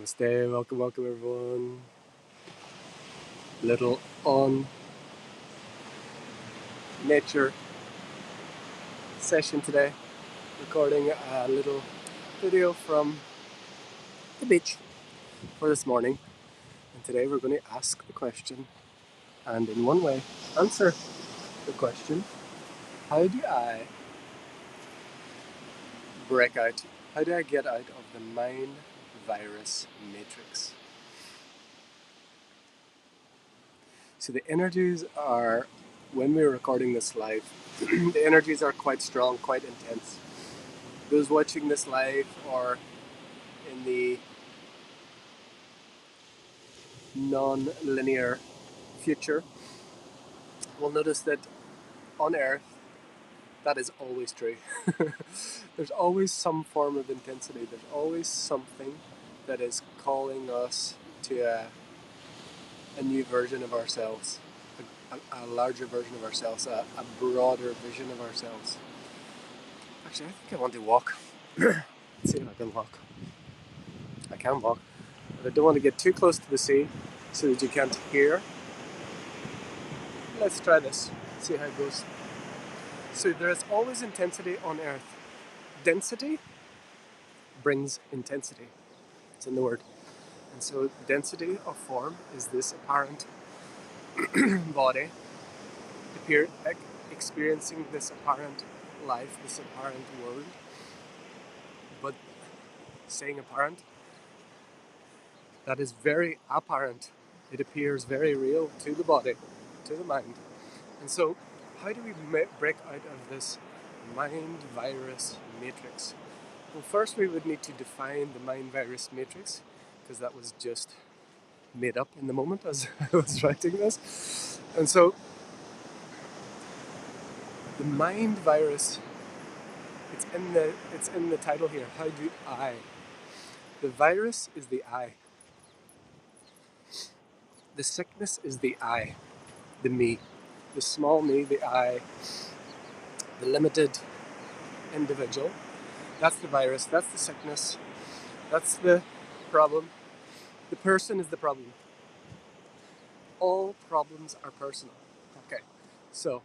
Namaste, welcome everyone. Little on nature session today. Recording a little video from the beach for this morning. And today we're going to ask the question and in one way answer the question: how do I break out? How do I get out of the mind virus matrix? So the energies are, when we're recording this live, the energies are quite strong, quite intense. Those watching this live or in the non-linear future will notice that on Earth, that is always true. There's always some form of intensity. There's always something that is calling us to a new version of ourselves, a larger version of ourselves, a broader vision of ourselves. Actually, I think I want to walk. Let's see if I can walk. I can walk, but I don't want to get too close to the sea so that you can't hear. Let's try this, see how it goes. So there is always intensity on Earth. Density brings intensity. It's in the word. And so density of form is this apparent body experiencing this apparent life, this apparent world. But saying apparent, that is very apparent. It appears very real to the body, to the mind. And so how do we break out of this mind virus matrix? Well, first we would need to define the mind virus matrix, because that was just made up in the moment as I was writing this. And so the mind virus, it's in the title here. How do I? The virus is the I. The sickness is the I, the me, the small me, the I, the limited individual. That's the virus, that's the sickness, that's the problem. The person is the problem. All problems are personal. Okay, so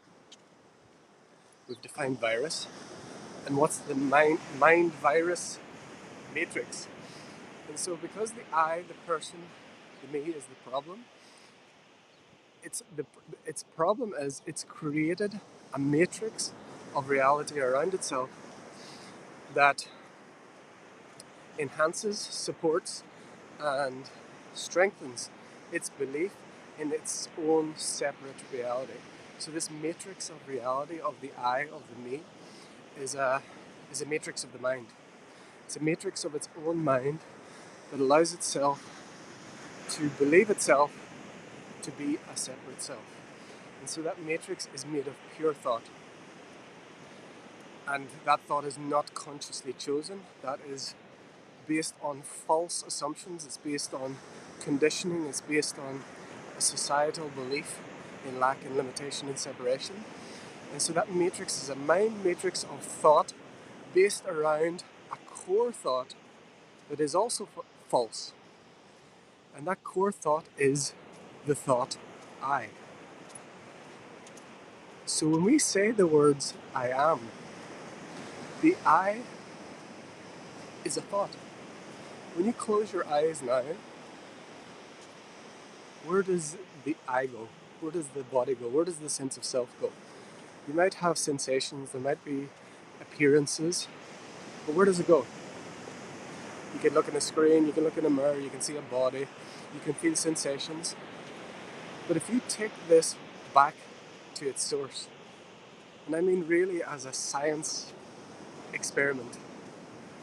we've defined virus. And what's the mind virus matrix? And so because the I, the person, the me is the problem, its problem is it's created a matrix of reality around itself that enhances, supports, and strengthens its belief in its own separate reality. So this matrix of reality of the I, of the me, is a matrix of the mind. It's a matrix of its own mind that allows itself to believe itself to be a separate self. And so that matrix is made of pure thought. And that thought is not consciously chosen. That is based on false assumptions. It's based on conditioning. It's based on a societal belief in lack and limitation and separation. And so that matrix is a mind matrix of thought based around a core thought that is also false. And that core thought is the thought I. So when we say the words I am, the I is a thought. When you close your eyes now, where does the I go? Where does the body go? Where does the sense of self go? You might have sensations, there might be appearances, but where does it go? You can look in a screen, you can look in a mirror, you can see a body, you can feel sensations. But if you take this back to its source, and I mean really as a science experiment,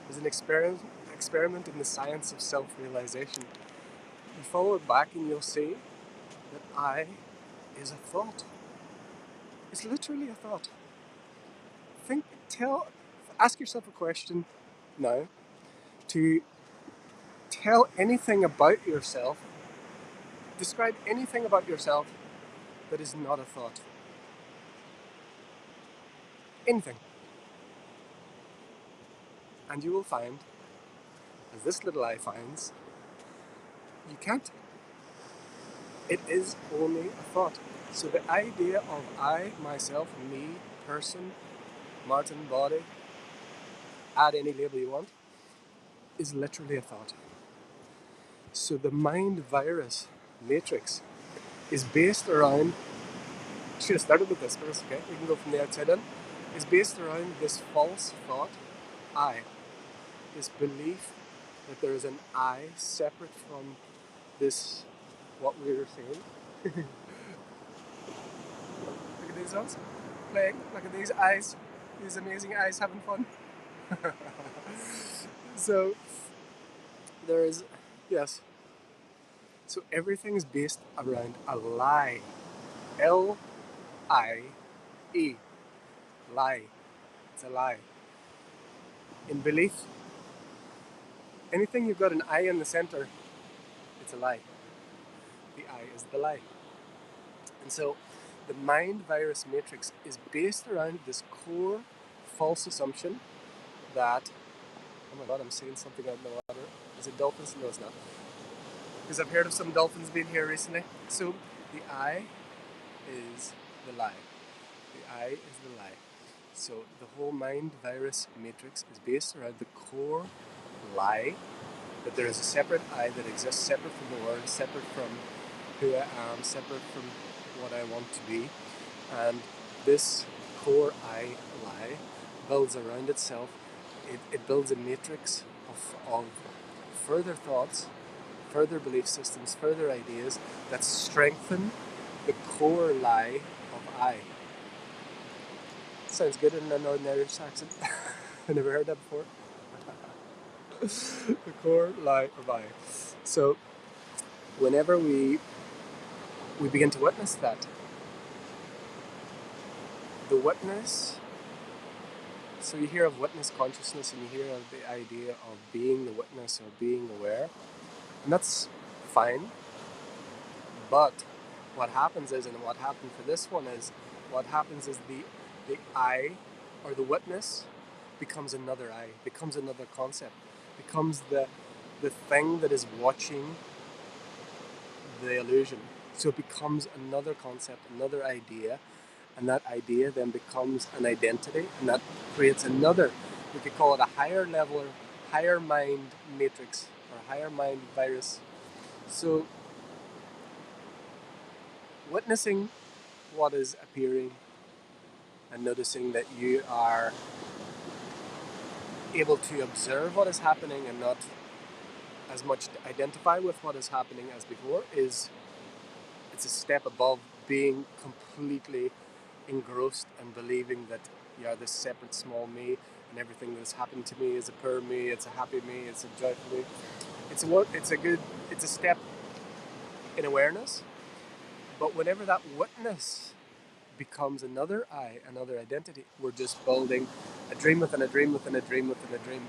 as an experiment in the science of self-realization, you follow it back and you'll see that I is a thought. It's literally a thought. Ask yourself a question now to tell anything about yourself, describe anything about yourself that is not a thought. Anything. And you will find, as this little eye finds, You can't. It is only a thought. So the idea of I, myself, me, person, Martin, body, add any label you want, is literally a thought. So the mind virus matrix is based around, should have started with this first, okay? We can go from the outside in. Is based around this false thought, I. This belief that there is an I separate from this, what we're saying. Look at these ones playing. Look at these eyes. These amazing eyes having fun. So there is, yes. So everything is based around a lie. L-I-E. Lie. It's a lie. In belief, anything you've got an I in the center, it's a lie. The I is the lie. And so the mind virus matrix is based around this core false assumption that, oh my god, I'm seeing something out in the water. Is it dolphins? No, it's not. Because I've heard of some dolphins being here recently. So the I is the lie. The I is the lie. So the whole mind virus matrix is based around the core lie that there is a separate I that exists separate from the world, separate from who I am, separate from what I want to be. And this core I lie builds around itself. It builds a matrix of further thoughts, further belief systems, further ideas that strengthen the core lie of I. Sounds good in an ordinary accent. I never heard that before. The core lie of I. So whenever we begin to witness that, the witness, so you hear of witness consciousness and you hear of the idea of being the witness or being aware, and that's fine. But what happens is, and what happened for this one is, what happens is the I or the witness becomes another I, becomes another concept, becomes the thing that is watching the illusion. So it becomes another concept, another idea, and that idea then becomes an identity, and that creates another, we could call it a higher level, or higher mind matrix, or higher mind virus. So witnessing what is appearing and noticing that you are able to observe what is happening and not as much identify with what is happening as before is, it's a step above being completely engrossed and believing that you are this separate small me and everything that has happened to me is a pure me, it's a happy me, it's a joyful me. It's a step in awareness. But whenever that witness becomes another I, another identity, we're just building a dream within a dream within a dream within a dream.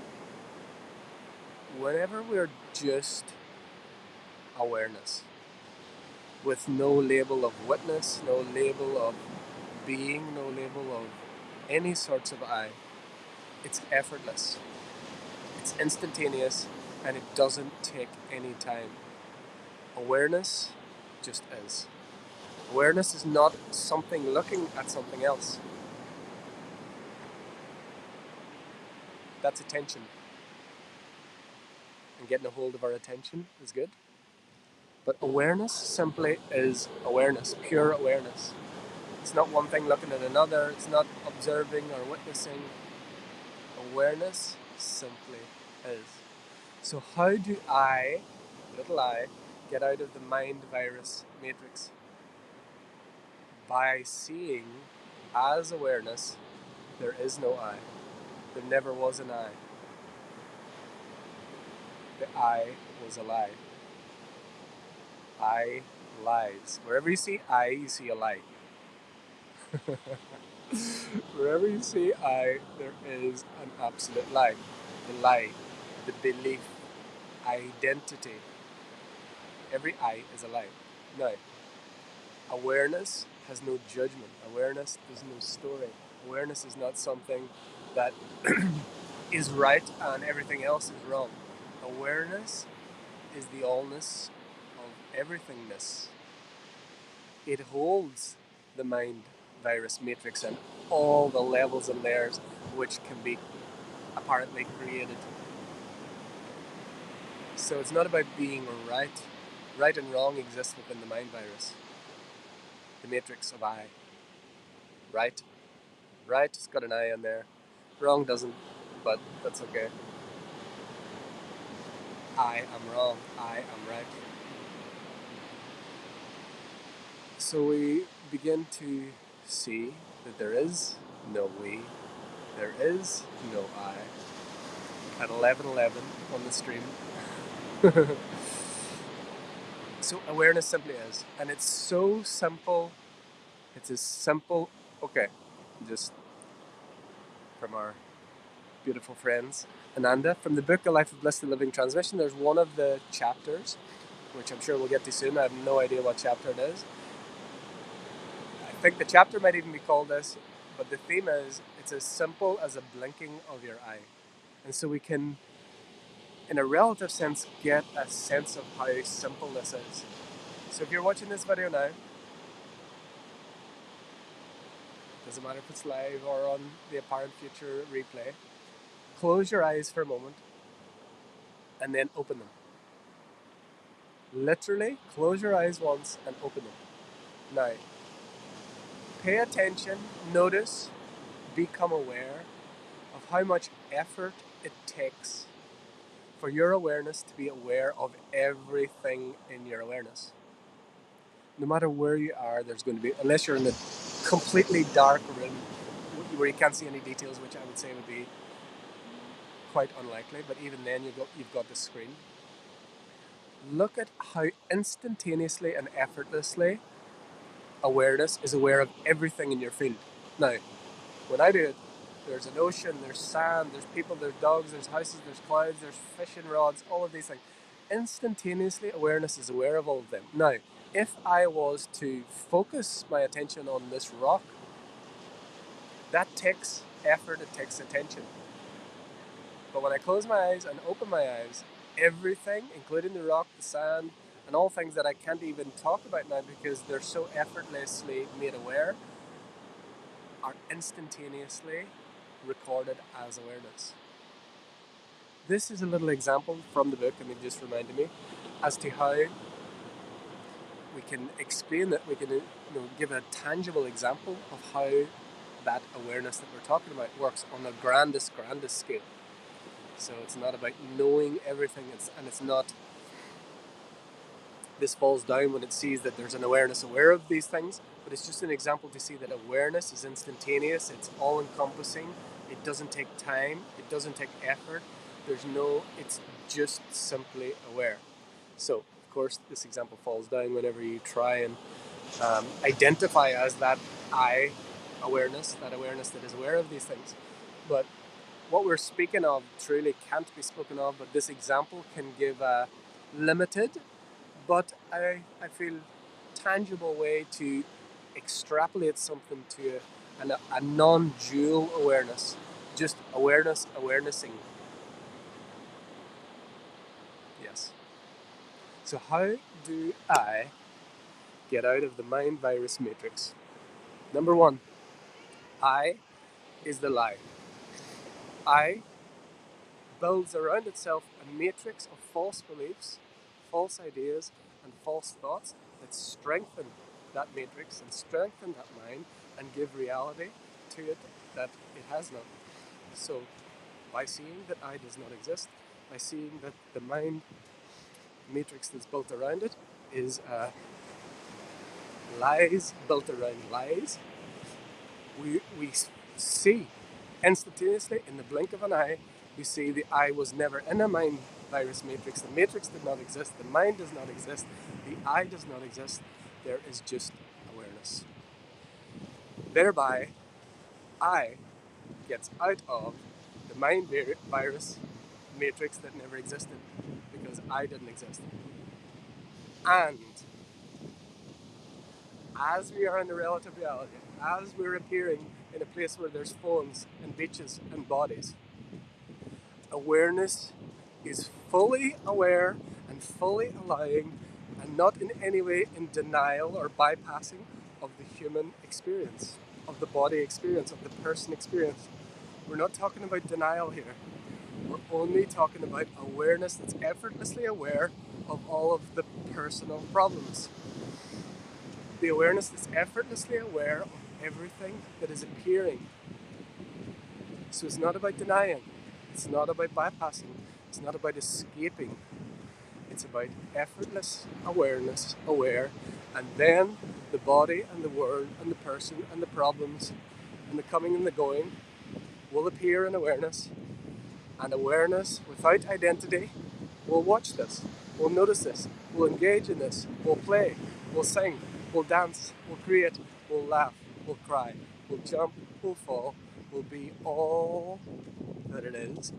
Whenever we're just awareness, with no label of witness, no label of being, no label of any sorts of I, it's effortless, it's instantaneous, and it doesn't take any time. Awareness just is. Awareness is not something looking at something else. That's attention. And getting a hold of our attention is good. But awareness simply is awareness, pure awareness. It's not one thing looking at another, it's not observing or witnessing. Awareness simply is. So how do I, little I, get out of the mind virus matrix? By seeing as awareness, there is no I. There never was an I. The I was a lie. I lies. Wherever you see I, you see a lie. Wherever you see I, there is an absolute lie. The lie, the belief, identity. Every I is a lie. Now, awareness has no judgment. Awareness is no story. Awareness is not something that is right and everything else is wrong. Awareness is the allness everythingness. It holds the mind virus matrix and all the levels and layers which can be apparently created. So it's not about being right. Right and wrong exist within the mind virus, the matrix of I. Right, right, it's got an I in there. Wrong doesn't, but that's okay. I am wrong. I am right. So we begin to see that there is no we, there is no I. At 11:11 on the stream. So awareness simply is, and it's so simple. It's as simple. Okay, just from our beautiful friends Ananda from the book A Life of Bliss: The Living Transmission. There's one of the chapters, which I'm sure we'll get to soon. I have no idea what chapter it is. I think the chapter might even be called this, but the theme is it's as simple as a blinking of your eye, and so we can, in a relative sense, get a sense of how simple this is. So if you're watching this video now, doesn't matter if it's live or on the apparent future replay, close your eyes for a moment and then open them. Literally, close your eyes once and open them. Now, pay attention, notice, become aware of how much effort it takes for your awareness to be aware of everything in your awareness. No matter where you are, there's going to be, unless you're in a completely dark room where you can't see any details, which I would say would be quite unlikely, but even then you've got the screen. Look at how instantaneously and effortlessly awareness is aware of everything in your field. Now, when I do it, there's an ocean, there's sand, there's people, there's dogs, there's houses, there's clouds, there's fishing rods, all of these things. Instantaneously, awareness is aware of all of them. Now, if I was to focus my attention on this rock, that takes effort, it takes attention. But when I close my eyes and open my eyes, everything, including the rock, the sand, and all things that I can't even talk about now because they're so effortlessly made aware, are instantaneously recorded as awareness. This is a little example from the book, and it just reminded me as to how we can explain that, we can give a tangible example of how that awareness that we're talking about works on the grandest scale. So it's not about knowing everything, it's not, this falls down when it sees that there's an awareness aware of these things, but it's just an example to see that awareness is instantaneous, it's all-encompassing, it doesn't take time, it doesn't take effort, it's just simply aware. So, of course, this example falls down whenever you try and identify as that I awareness, that awareness that is aware of these things. But what we're speaking of truly can't be spoken of, but this example can give a limited, but I feel tangible way to extrapolate something to a non-dual awareness, just awarenessing. Yes. So how do I get out of the mind virus matrix? Number one, I is the lie. I builds around itself a matrix of false beliefs, false ideas, and false thoughts that strengthen that matrix and strengthen that mind and give reality to it that it has none. So, by seeing that I does not exist, by seeing that the mind matrix that's built around it is lies built around lies, we see instantaneously in the blink of an eye, we see the I was never in a mind virus matrix. The matrix did not exist, the mind does not exist, the I does not exist. There is just awareness. Thereby, I gets out of the mind virus matrix that never existed because I didn't exist. And as we are in the relative reality, as we're appearing in a place where there's phones and beaches and bodies, awareness is fully aware and fully allowing and not in any way in denial or bypassing of the human experience, of the body experience, of the person experience. We're not talking about denial here. We're only talking about awareness that's effortlessly aware of all of the personal problems. The awareness that's effortlessly aware of everything that is appearing. So it's not about denying, it's not about bypassing, it's not about escaping. It's about effortless awareness, aware, and then the body and the world and the person and the problems and the coming and the going will appear in awareness. And awareness without identity will watch this, will notice this, will engage in this, will play, will sing, will dance, will create, will laugh, will cry, will jump, will fall, will be all that it is,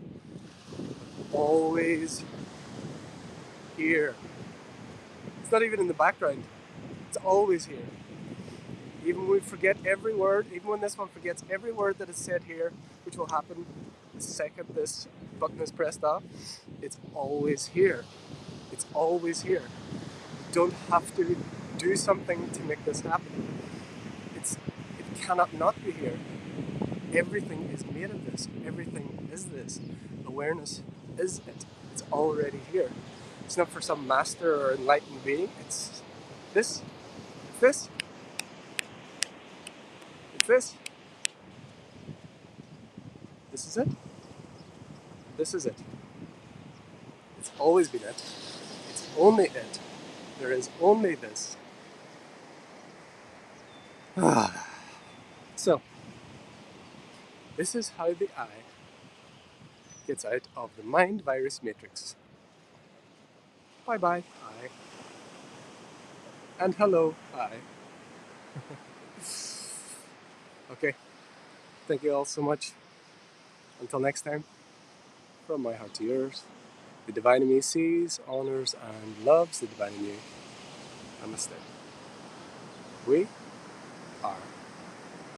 always here. It's not even in the background, it's always here. Even when we forget every word, even when this one forgets every word that is said here, which will happen the second this button is pressed off, it's always here. It's always here. You don't have to do something to make this happen. It cannot not be here. Everything is made of this. Everything is this. Awareness is it. It's already here. It's not for some master or enlightened being. It's this. It's this. It's this. This is it. This is it. It's always been it. It's only it. There is only this. So, this is how the I gets out of the mind virus matrix. Bye bye, I. And hello, I. Okay, thank you all so much. Until next time, from my heart to yours, the divine in me sees, honors, and loves the divine in you. Namaste. We are